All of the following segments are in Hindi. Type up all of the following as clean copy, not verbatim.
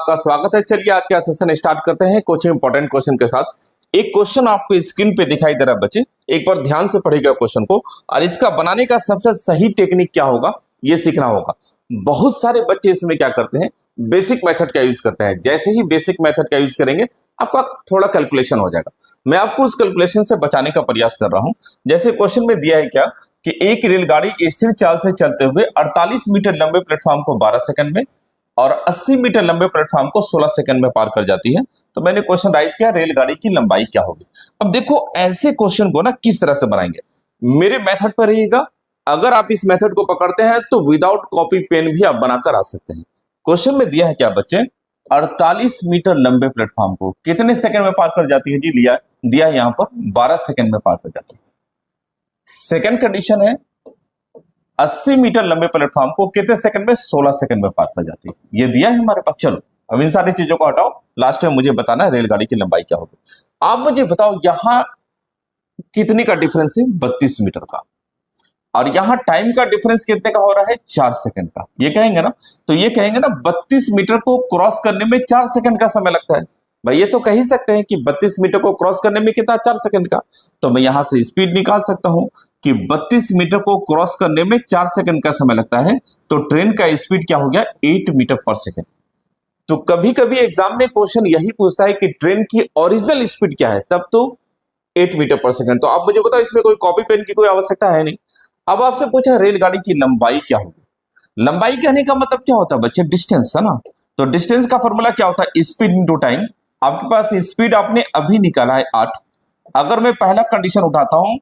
आपका स्वागत है। चलिए आज का सेशन स्टार्ट करते हैं कुछ इंपॉर्टेंट क्वेश्चन के साथ। एक क्वेश्चन आपको स्क्रीन पे दिखाई दे रहा है बच्चे, एक बार ध्यान से पढ़िएगा क्वेश्चन को और इसका बनाने का सबसे सही टेक्निक क्या होगा ये सीखना होगा। बहुत सारे बच्चे इसमें क्या करते हैं, बेसिक मेथड का यूज करते हैं। जैसे ही बेसिक मेथड का यूज करेंगे आपका थोड़ा कैलकुलेशन हो जाएगा। मैं आपको उस कैलकुलेशन से बचाने का प्रयास कर रहा हूं। जैसे क्वेश्चन में दिया है क्या कि एक रेलगाड़ी स्थिर चाल से चलते हुए 48 मीटर लंबे प्लेटफॉर्म को 12 सेकंड में और 80 मीटर लंबे प्लेटफॉर्म को 16 सेकंड में पार कर जाती है। तो मैंने क्वेश्चन राइज किया, रेलगाड़ी की लंबाई क्या होगी। अब देखो ऐसे क्वेश्चन को ना किस तरह से बनाएंगे, मेरे मेथड पर रहिएगा। अगर आप इस मेथड को पकड़ते हैं तो विदाउट कॉपी पेन भी आप बनाकर आ सकते हैं। क्वेश्चन में दिया है क्या बच्चे, 48 मीटर लंबे प्लेटफॉर्म को कितने सेकंड में पार कर जाती है जी, दिया है यहां पर 12 सेकंड में पार कर जाती है। सेकंड कंडीशन है 80 मीटर लंबे प्लेटफॉर्म को कितने सेकंड में, 16 सेकंड में पार कर जाती है। ये दिया है हमारे पास। चलो अब इन सारी चीजों को हटाओ, लास्ट में मुझे बताना है रेलगाड़ी की लंबाई क्या होगी। आप मुझे बताओ यहां कितने का डिफरेंस है, 32 मीटर का, और यहां टाइम का डिफरेंस कितने का हो रहा है, 4 सेकंड का। ये कहेंगे ना, तो ये कहेंगे ना 32 मीटर को क्रॉस करने में 4 सेकंड का समय लगता है। भाई ये तो कह ही सकते हैं कि 32 मीटर को क्रॉस करने में कितना, 4 सेकंड का। तो मैं यहां से स्पीड निकाल सकता हूं कि 32 मीटर को क्रॉस करने में 4 सेकंड का समय लगता है। तो ट्रेन का स्पीड क्या हो गया, 8 मीटर पर सेकंड। तो कभी कभी एग्जाम में क्वेश्चन यही पूछता है कि ट्रेन की ओरिजिनल स्पीड क्या है, तब तो 8 मीटर पर सेकंड। तो आप मुझे बताओ, इसमें कोई कॉपी पेन की कोई आवश्यकता है नहीं। अब आपसे पूछा रेलगाड़ी की लंबाई क्या होगी। लंबाई कहने का मतलब क्या होता है बच्चे, डिस्टेंस है ना। तो डिस्टेंस का फॉर्मूला क्या होता है, स्पीड इंटू टाइम। आपके पास स्पीड आपने अभी निकाला है 8। अगर मैं पहला कंडीशन उठाता हूं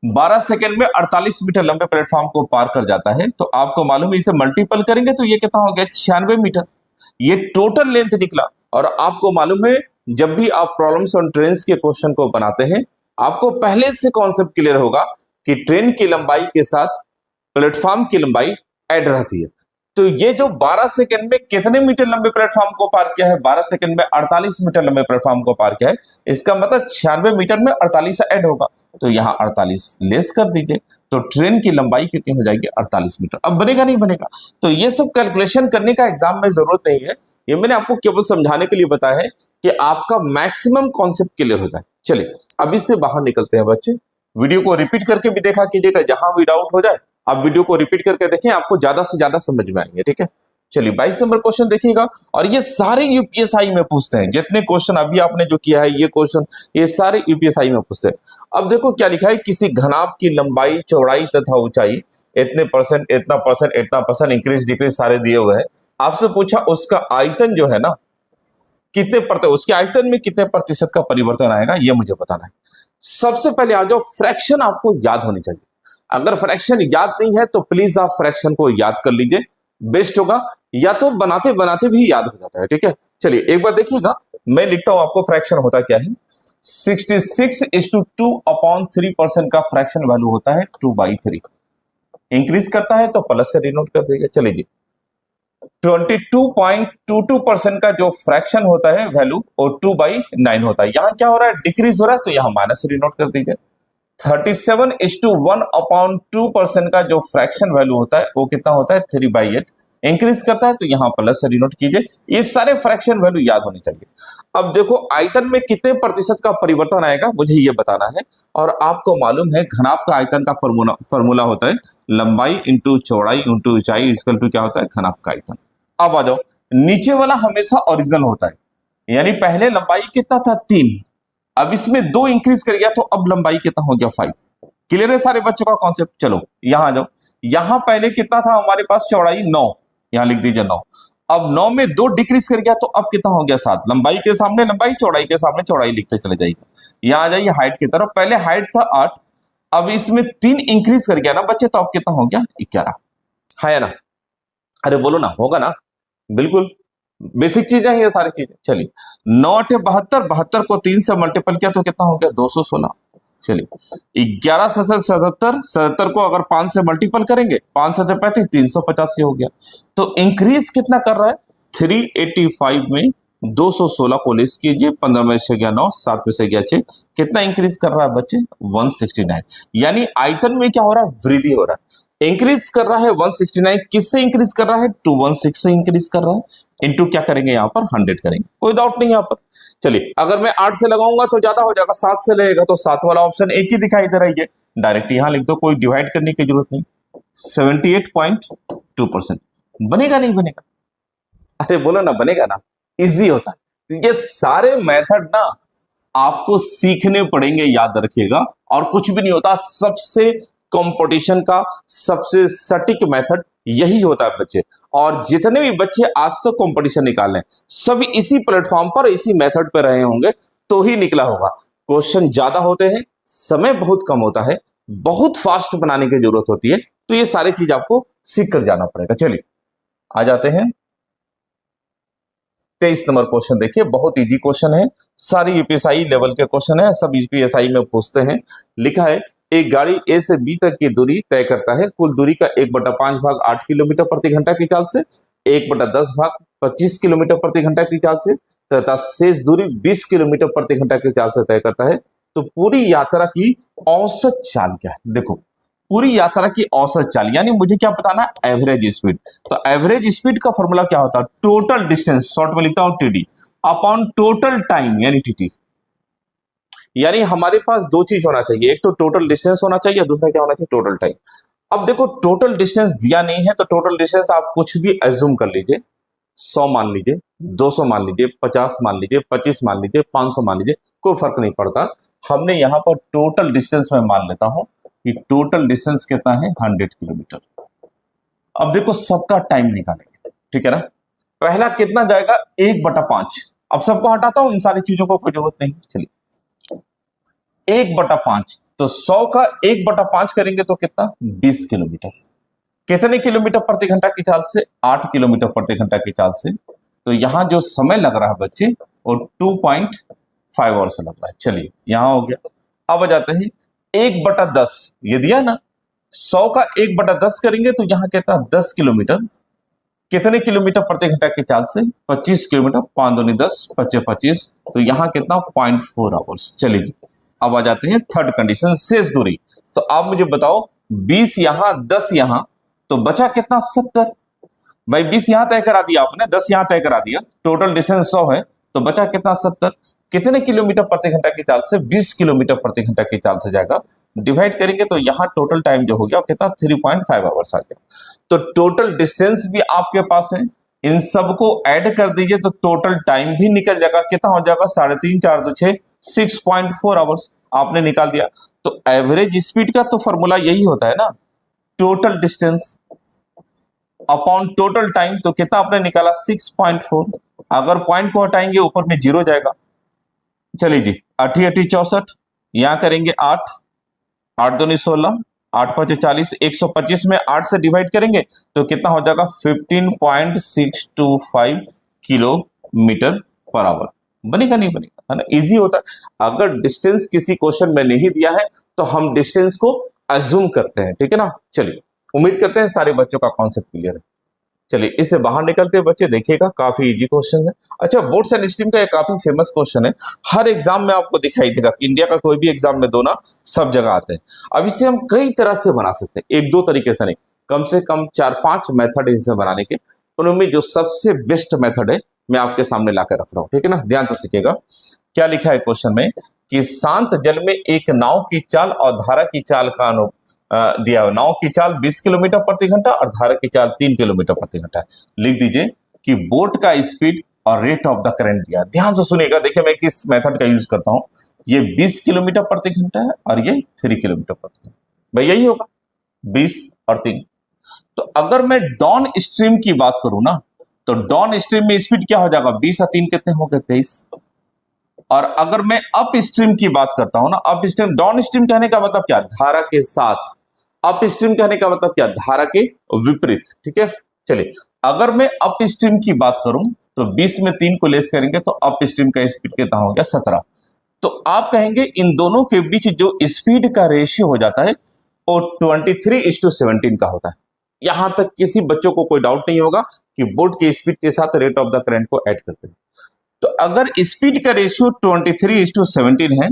12 सेकंड में 48 मीटर लंबे प्लेटफॉर्म को पार कर जाता है, तो आपको मालूम है इसे मल्टीपल करेंगे तो ये कितना हो गया, 96 मीटर। ये टोटल लेंथ निकला। और आपको मालूम है जब भी आप प्रॉब्लम्स ऑन ट्रेन के क्वेश्चन को बनाते हैं आपको पहले से कॉन्सेप्ट क्लियर होगा कि ट्रेन की लंबाई के साथ प्लेटफॉर्म की लंबाई ऐड रहती है। तो ये जो 12 सेकंड में कितने मीटर लंबे प्लेटफॉर्म को पार किया है, 12 सेकंड में 48 मीटर लंबे प्लेटफॉर्म को पार किया है, इसका मतलब 96 मीटर में 48 ऐड होगा। तो यहां 48 लेस कर दीजिए, तो ट्रेन की लंबाई कितनी हो जाएगी, 48 मीटर। अब बनेगा नहीं बनेगा, तो ये सब कैलकुलेशन करने का एग्जाम में जरूरत नहीं है। ये मैंने आपको केवल समझाने के लिए बताया है कि आपका मैक्सिमम कॉन्सेप्ट क्लियर हो जाए। चलिए अब इससे बाहर निकलते हैं बच्चे। वीडियो को रिपीट करके भी देखा कीजिएगा, जहां भी डाउट हो जाए आप वीडियो को रिपीट करके देखें, आपको ज्यादा से ज्यादा समझ में आएंगे। ठीक है, चलिए 22 नंबर क्वेश्चन देखिएगा। और ये सारे यूपीएसआई में पूछते हैं, जितने क्वेश्चन अभी आपने जो किया है ये क्वेश्चन, ये सारे यूपीएसआई में पूछते हैं। अब देखो क्या लिखा है, किसी घनाभ की लंबाई, चौड़ाई तथा ऊंचाई इतने परसेंट, इतना परसेंट, इतना परसेंट, इंक्रीज डिक्रीज सारे दिए हुए हैं। आपसे पूछा उसका आयतन जो है ना कितने प्रतिशत, उसके आयतन में कितने प्रतिशत का परिवर्तन आएगा, ये मुझे बताना है। सबसे पहले आ जाओ, फ्रैक्शन आपको याद होनी चाहिए। अगर फ्रैक्शन याद नहीं है तो प्लीज आप फ्रैक्शन को याद कर लीजिए, बेस्ट होगा। या तो बनाते बनाते भी याद हो जाता है। ठीक है, चलिए एक बार देखिएगा, मैं लिखता हूं आपको फ्रैक्शन होता क्या है। 66:2/3% का फ्रैक्शन वैल्यू होता है 2/3। इंक्रीज करता है तो प्लस से डिनोट कर दीजिए। चलिए जी, 22.22% का जो फ्रैक्शन होता है वैल्यू और 2/9 होता है। यहां क्या हो रहा है, डिक्रीज हो रहा है, तो यहां माइनस से डिनोट कर दीजिए। 37:1/2% का जो फ्रैक्शन वैल्यू होता है वो कितना होता है, 3/8। इंक्रीज करता है तो यहां प्लस से डिनोट कीजिए। ये सारे फ्रैक्शन वैल्यू याद होने चाहिए। अब देखो आयतन में कितने प्रतिशत का परिवर्तन आएगा मुझे ये बताना है। और आपको मालूम है घनाभ का आयतन का फॉर्मूला होता है लंबाई इंटू चौड़ाई इंटू ऊंचाई इक्वल टू क्या होता है, घनाभ का आयतन। अब आ जाओ, नीचे वाला हमेशा ओरिजिनल होता है, यानी पहले लंबाई कितना था, 3। अब इसमें 2 इंक्रीज कर गया तो अब लंबाई कितना हो गया, 5। क्लियर है सारे बच्चों का कॉन्सेप्ट। चलो यहां आ जाओ, यहां पहले कितना था हमारे पास, चौड़ाई 9, यहां लिख दीजिए 9। अब 9 में 2 डिक्रीज कर गया तो अब कितना हो गया, 7। लंबाई के सामने लंबाई, चौड़ाई के सामने चौड़ाई लिखते चले जाइए। यहां आ जाइए हाइट की तरफ, पहले हाइट था 8, अब इसमें 3 इंक्रीज कर गया ना बच्चे, तो अब कितना हो गया, 11। है ना, अरे बोलो ना, होगा ना, बिल्कुल बेसिक चीजें हैं ये सारी चीजें। चलिए 9 8 72, 72 को 3 से मल्टीपल किया तो कितना हो गया, 216। चलिए 11 7 77, 77 को अगर 5 से मल्टीपल करेंगे, 5 7 35, 385 हो गया। तो इंक्रीज कितना कर रहा है, 385 में 216 को लेस कीजिए, 15 में से गया 9, 7 में से गया 6, कितना इंक्रीज कर रहा है बच्चे, 169। यानी आयतन में क्या हो रहा है, वृद्धि हो रहा है। इंक्रीज कर रहा है 169, किससे इंक्रीज कर रहा है 216 से इंक्रीज कर रहा है, इनटू क्या करेंगे यहाँ पर 100 करेंगे, कोई डाउट नहीं यहाँ पर। चलिए अगर मैं 8 से लगाऊंगा तो ज्यादा हो जाएगा, 7 से लगेगा तो 7 वाला ऑप्शन एक ही दिखाई दे रही है, डायरेक्ट यहां लिख दो, कोई डिवाइड करने की जरूरत नहीं। 78.2% बनेगा नहीं बनेगा? अरे बोलो ना, बनेगा ना, इजी होता है। तो ये सारे मेथड ना आपको सीखने पड़ेंगे, याद रखिएगा, और कुछ भी नहीं होता। सबसे कंपटीशन का सबसे सटीक मेथड यही होता है बच्चे, और जितने भी बच्चे आज तक कंपटीशन निकाल रहे हैं सब इसी प्लेटफॉर्म पर इसी मेथड पर रहे होंगे तो ही निकला होगा। क्वेश्चन ज्यादा होते हैं, समय बहुत कम होता है, बहुत फास्ट बनाने की जरूरत होती है, तो ये सारी चीज आपको सीख कर जाना पड़ेगा। चलिए आ जाते हैं 23 नंबर क्वेश्चन, देखिए बहुत इजी क्वेश्चन है, सारी यूपीएसआई लेवल के क्वेश्चन है, सब यूपीएसआई में पूछते हैं। लिखा है एक गाड़ी ए से बी तक की दूरी तय करता है, कुल दूरी का 1/5 भाग 8 किलोमीटर प्रति घंटा की चाल से, 1/10 भाग 25 किलोमीटर प्रति घंटा की चाल से तथा शेष दूरी 20 किलोमीटर प्रति घंटा की चाल से तय करता है। तो पूरी यात्रा की औसत चाल क्या है? देखो पूरी यात्रा की औसत चाल यानी मुझे क्या बताना है, एवरेज स्पीड। तो एवरेज स्पीड का फॉर्मूला क्या होता है, टोटल डिस्टेंस, शॉर्ट में लिखता हूं टीडी, अपॉन टोटल टाइम यानी टीटी। यानी हमारे पास दो चीज होना चाहिए, एक तो टोटल डिस्टेंस होना चाहिए, दूसरा क्या होना चाहिए, टोटल टाइम। अब देखो टोटल डिस्टेंस दिया नहीं है तो टोटल डिस्टेंस आप कुछ भी एज्यूम कर लीजिए, 100 मान लीजिए, 200 मान लीजिए, 50 मान लीजिए, 25 मान लीजिए, 500 मान लीजिए, कोई फर्क नहीं पड़ता। हमने यहां पर टोटल डिस्टेंस में मान लेता हूं कि टोटल डिस्टेंस कितना है, 100 किलोमीटर। अब देखो सबका टाइम निकालेंगे, ठीक है ना। पहला कितना जाएगा, 1/5। अब सबको हटाता हूं, इन सारी चीजों को कोई जरूरत नहीं। चलिए 1/5, तो 100 का 1/5 करेंगे तो कितना, 20 किलोमीटर। कितने किलोमीटर प्रति घंटा की चाल से, 8 किलोमीटर प्रति घंटा की चाल से। तो यहां जो समय लग रहा है बच्चे वो 2.5 आवर्स लग रहा है। चलिए यहां हो गया। अब आ जाते हैं 1/10, ये दिया ना, 100 का 1/10 करेंगे तो यहां कहता है 10 किलोमीटर। कितने किलोमीटर प्रति घंटा की चाल से, 25 किलोमीटर, 5 दूनी 10, 25 25, तो यहां कितना 0.4 आवर्स। चलिए जी अब आ जाते हैं थर्ड कंडीशन, शेष दूरी। तो आप मुझे बताओ 20 यहां 10 यहां, तो बचा कितना, 70। भाई 20 यहां तय करा दिया आपने, 10 यहां तय करा दिया, टोटल डिस्टेंस 100 है, तो बचा कितना, 70। कितने किलोमीटर प्रति घंटा की चाल से, 20 किलोमीटर प्रति घंटा की चाल से जाएगा। डिवाइड करेंगे तो यहां टोटल टाइम जो हो गया कितना, 3.5 आवर्स आ गया। तो टोटल डिस्टेंस भी आपके पास है, इन सबको ऐड कर दीजिए तो टोटल टाइम भी निकल जाएगा, कितना हो जाएगा, 3.5 4 2 6, 6.4 आवर्स आपने निकाल दिया। तो एवरेज स्पीड का तो फॉर्मूला यही होता है ना, total distance upon total time. तो कितना आपने निकाला, 6.4। अगर पॉइंट को हटाएंगे ऊपर में 0 जाएगा। चलिए जी 8 8 64, यहां करेंगे 8 8 दूनी 16, 8 5 40, 125 में 8 से डिवाइड करेंगे तो कितना हो जाएगा, 15.625 किलोमीटर पर आवर। बनेगा नहीं बनेगा, है ना, इजी होता है। अगर डिस्टेंस किसी क्वेश्चन में नहीं दिया है तो हम डिस्टेंस को अज्यूम करते हैं, ठीक है ना। चलिए उम्मीद करते हैं सारे बच्चों का कॉन्सेप्ट क्लियर है। चलिए इससे बाहर निकलते हैं बच्चे, देखिएगा काफी इजी क्वेश्चन है। अच्छा बोर्ड्स एंड स्ट्रीम का एक काफी फेमस क्वेश्चन है, हर एग्जाम में आपको दिखाई देगा, इंडिया का कोई भी एग्जाम में दो ना, सब जगह आते हैं। अब इसे हम कई तरह से बना सकते हैं, एक दो तरीके से नहीं, कम से कम 4-5 मेथड है इसे बनाने के। उनमें जो सबसे बेस्ट मेथड है मैं आपके सामने लाकर रख रहा हूं, ठीक है ना, ध्यान से सीखिएगा। क्या लिखा है क्वेश्चन में कि शांत जल में एक नाव की चाल और धारा की चाल का दिया हुआ, नाव की चाल 20 किलोमीटर प्रति घंटा और धारा की चाल 3 किलोमीटर प्रति घंटा। लिख दीजिए कि बोट का स्पीड और रेट ऑफ द करंट दिया। ध्यान से सुनिएगा, देखिए मैं किस मेथड का यूज करता हूं। ये 20 किलोमीटर प्रति घंटा है और ये 3 किलोमीटर प्रति घंटा, भाई यही होगा 20 और 3। तो अगर मैं डाउन स्ट्रीम की बात करूं ना, तो डाउन स्ट्रीम में स्पीड क्या हो जाएगा, 20 और 3 कितने हो गए, 23। और अगर मैं अप स्ट्रीम की बात करता हूं ना, अप स्ट्रीम, डाउन स्ट्रीम कहने का मतलब क्या, धारा के साथ, अप स्ट्रीम कहने का मतलब क्या, धारा के विपरीत, ठीक है। चलिए अगर मैं अप स्ट्रीम की बात करूं तो 20 में 3 को लेस करेंगे तो अप स्ट्रीम का स्पीड कितना हो गया, 17। तो आप कहेंगे इन दोनों के बीच जो स्पीड का रेशियो हो जाता है वो 23:17 का होता है। यहां तक किसी बच्चों को कोई डाउट नहीं होगा कि बोट के स्पीड के साथ रेट ऑफ द करंट को ऐड करते हैं। तो अगर स्पीड का रेशियो 23:17 है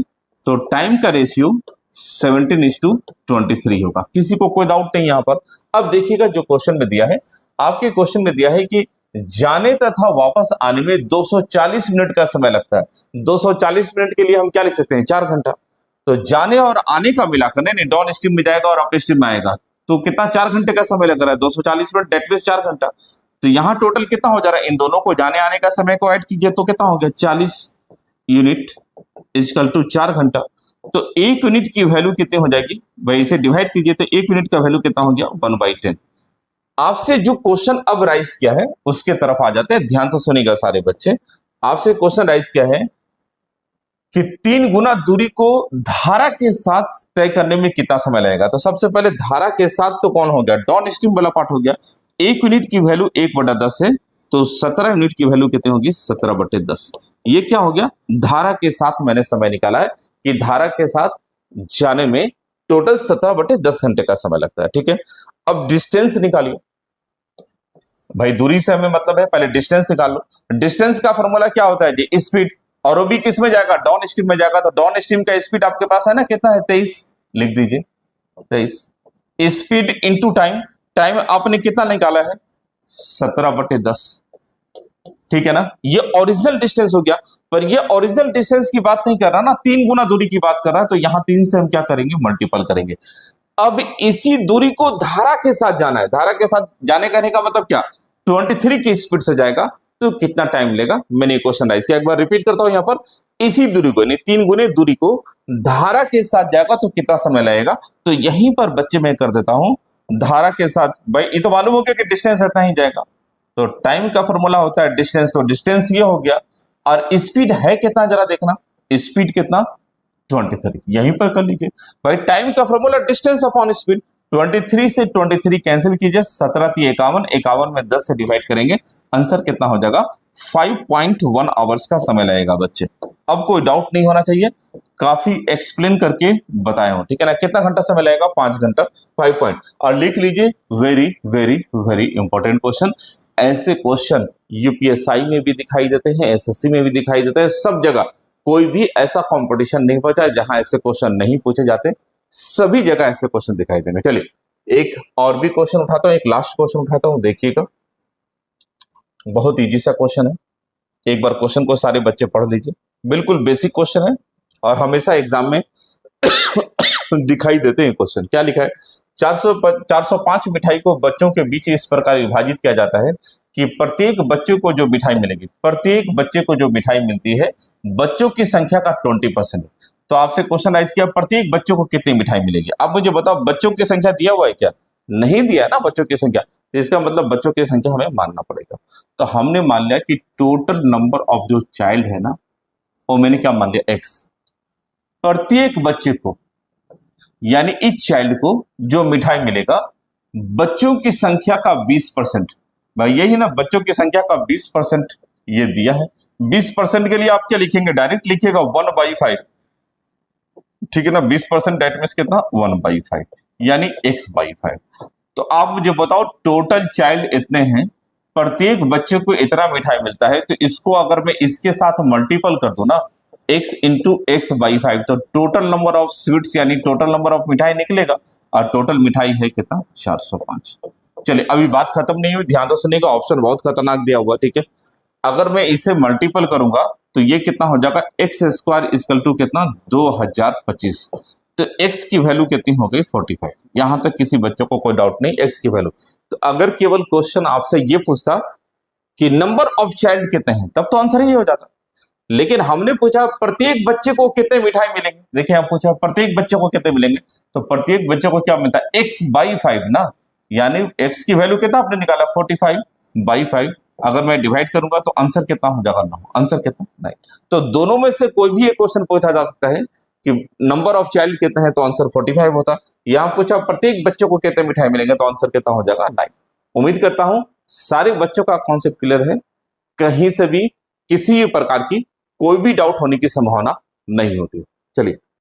तो टाइम का रेशियो 17:23 होगा। किसी को कोई डाउट नहीं यहां पर। अब देखिएगा जो क्वेश्चन में दिया है, आपके क्वेश्चन में दिया है कि जाने तथा वापस आने में 240 मिनट का समय लगता है। 240 मिनट के लिए हम क्या लिख सकते हैं, 4 घंटा। तो जाने और आने का मिलाकर, नहीं डाउन स्ट्रीम में जाएगा और अप स्ट्रीम में आएगा, तो कितना 4 घंटे का समय लग रहा है, 240 मिनट डेट मींस 4 घंटा। तो यहाँ टोटल कितना हो जा रहा है, इन दोनों को जाने आने का समय को ऐड कीजिए तो कितना हो गया, 40 यूनिट इक्वल टू 4 घंटा। तो 1 यूनिट की वैल्यू कितनी हो जाएगी भाई, इसे डिवाइड कीजिए तो 1 यूनिट का वैल्यू कितना हो गया, 1/10। आपसे जो क्वेश्चन अब राइज किया है उसके तरफ आ जाते हैं, ध्यान से सुनिएगा सारे बच्चे। आपसे क्वेश्चन राइज किया है कि 3 गुना दूरी को धारा के साथ तय करने में कितना समय लगेगा। तो सबसे पहले धारा के साथ तो कौन हो गया, डाउन स्ट्रीम वाला पार्ट हो गया। 1 यूनिट की वैल्यू 1/10 है, तो 17 यूनिट की वैल्यू कितनी होगी, 17/10। ये क्या हो गया, धारा के साथ मैंने समय निकाला है कि धारा के साथ जाने में टोटल 17/10 घंटे का समय लगता है। ठीक है, अब डिस्टेंस निकालिए भाई, दूरी से हमें मतलब है, पहले डिस्टेंस निकाल लो। डिस्टेंस का फॉर्मूला क्या होता है जी, स्पीड। और वो भी किस में जाएगा, डाउन स्ट्रीम में जाएगा। तो डाउन स्ट्रीम का स्पीड आपके पास है ना, कितना है, 23 लिख दीजिए, 23। स्पीड इंटू टाइम, टाइम आपने कितना निकाला है, 17/10। ठीक है ना, ये ओरिजिनल डिस्टेंस हो गया। पर ये ओरिजिनल डिस्टेंस की बात नहीं कर रहा ना, 3 गुना दूरी की बात कर रहा है। तो यहां 3 से हम क्या करेंगे, मल्टीपल करेंगे। अब इसी दूरी को धारा के साथ जाना है, धारा के साथ जाने कहने का मतलब क्या, 23 की स्पीड से जाएगा तो कितना टाइम लेगा। मैंने क्वेश्चन राइज किया, एक बार रिपीट करता हूं यहां पर, इसी दूरी को यानी 3 गुने दूरी को धारा के साथ जाएगा तो कितना समय लगेगा। तो यहीं पर बच्चे मैं कर देता हूं, धारा के साथ, भाई ये तो मालूम हो गया कि डिस्टेंस इतना ही जाएगा। तो टाइम का फॉर्मूला होता है डिस्टेंस, तो डिस्टेंस ये हो गया। और स्पीड है कितना, जरा देखना, स्पीड कितना, 23। यहीं पर कर लीजिए भाई, टाइम का फॉर्मूला डिस्टेंस अपॉन स्पीड। 23 से 23 कैंसिल कीजिए, 17 × 51, 51 में 10 से डिवाइड करेंगे, आंसर कितना हो जाएगा, 5.1 आवर्स का समय लगेगा बच्चे। अब कोई डाउट नहीं होना चाहिए, काफी एक्सप्लेन करके बताया हूं, ठीक है ना। कितना घंटा समय लगेगा, 5 घंटा, 5 पॉइंट। और लिख लीजिए, very very very important question. ऐसे क्वेश्चन यूपीएसआई में भी दिखाई देते हैं, एसएससी में भी दिखाई देते हैं, सब जगह। कोई भी ऐसा कंपटीशन नहीं बचा जहां ऐसे क्वेश्चन नहीं पूछे जाते, सभी जगह ऐसे क्वेश्चन दिखाई देंगे। चलिए एक और भी क्वेश्चन उठाता हूं, एक लास्ट क्वेश्चन उठाता हूं, देखिएगा बहुत इजी सा क्वेश्चन है। एक बार क्वेश्चन को सारे बच्चे पढ़ लीजिए, बिल्कुल बेसिक क्वेश्चन है और हमेशा एग्जाम में दिखाई देते हैं क्वेश्चन। क्या लिखा है, 405 मिठाई को बच्चों के बीच इस प्रकार विभाजित किया जाता है कि प्रत्येक बच्चे को जो मिठाई मिलेगी, प्रत्येक बच्चे को जो मिठाई मिलती है बच्चों की संख्या का 20%। तो आपसे क्वेश्चन राइज किया, प्रत्येक बच्चों को कितनी मिठाई मिलेगी। अब मुझे बताओ, बच्चों की संख्या दिया हुआ है क्या, नहीं दिया है ना बच्चों की संख्या, तो इसका मतलब बच्चों की संख्या हमें मानना पड़ेगा। तो हमने मान लिया कि टोटल नंबर ऑफ जो चाइल्ड है ना, वो मैंने क्या मान लिया, x। प्रत्येक बच्चे को यानी इस चाइल्ड को जो मिठाई मिलेगा, बच्चों की संख्या का 20%, भाई यही ना, बच्चों की संख्या का 20% ये दिया है। 20% के लिए आप क्या लिखेंगे, डायरेक्ट लिखिएगा 1/5, ठीक है ना। 20% डेट मींस कितना, 1/5 यानी x/5। तो आप मुझे बताओ, टोटल चाइल्ड इतने हैं, प्रत्येक बच्चे को इतना मिठाई मिलता है, तो इसको अगर मैं इसके साथ मल्टीपल कर दूं ना, x इंटू x/5, तो टोटल नंबर ऑफ स्वीट्स यानी टोटल नंबर ऑफ मिठाई निकलेगा। और टोटल मिठाई है कितना, 405। चलिए अभी बात खत्म नहीं हुई, ध्यान से सुनिएगा, ऑप्शन बहुत खतरनाक दिया हुआ, ठीक है। अगर मैं इसे मल्टीपल करूंगा तो ये कितना हो जाएगा, x² इक्वल टू कितना, 2025। तो x की वैल्यू कितनी हो गई, 45। यहां तक किसी बच्चों को कोई डाउट नहीं, x की वैल्यू। तो अगर केवल क्वेश्चन आपसे ये पूछता कि नंबर ऑफ चाइल्ड कितने हैं, तब तो आंसर ही हो जाता। लेकिन हमने पूछा प्रत्येक बच्चे को कितने मिठाई मिलेंगे। देखिए हम पूछा प्रत्येक बच्चे को कितने मिलेंगे, तो प्रत्येक बच्चे को क्या मिलता है, x/5 ना, यानी x की वैल्यू कितना आपने निकाला, 45/5। अगर मैं डिवाइड करूंगा तो आंसर कितना हो जाएगा, 9। आंसर कितना, 9। तो दोनों में से कोई भी एक क्वेश्चन पूछा जा सकता है कि नंबर ऑफ चाइल्ड कितने हैं, तो आंसर 45 होता। यहां पूछा प्रत्येक बच्चे को कितने मिठाई मिलेंगे, तो आंसर कितना हो जाएगा, 9। उम्मीद करता हूं सारे बच्चों का कॉन्सेप्ट क्लियर है, कहीं से भी किसी भी प्रकार की कोई भी डाउट होने की संभावना नहीं होती। चलिए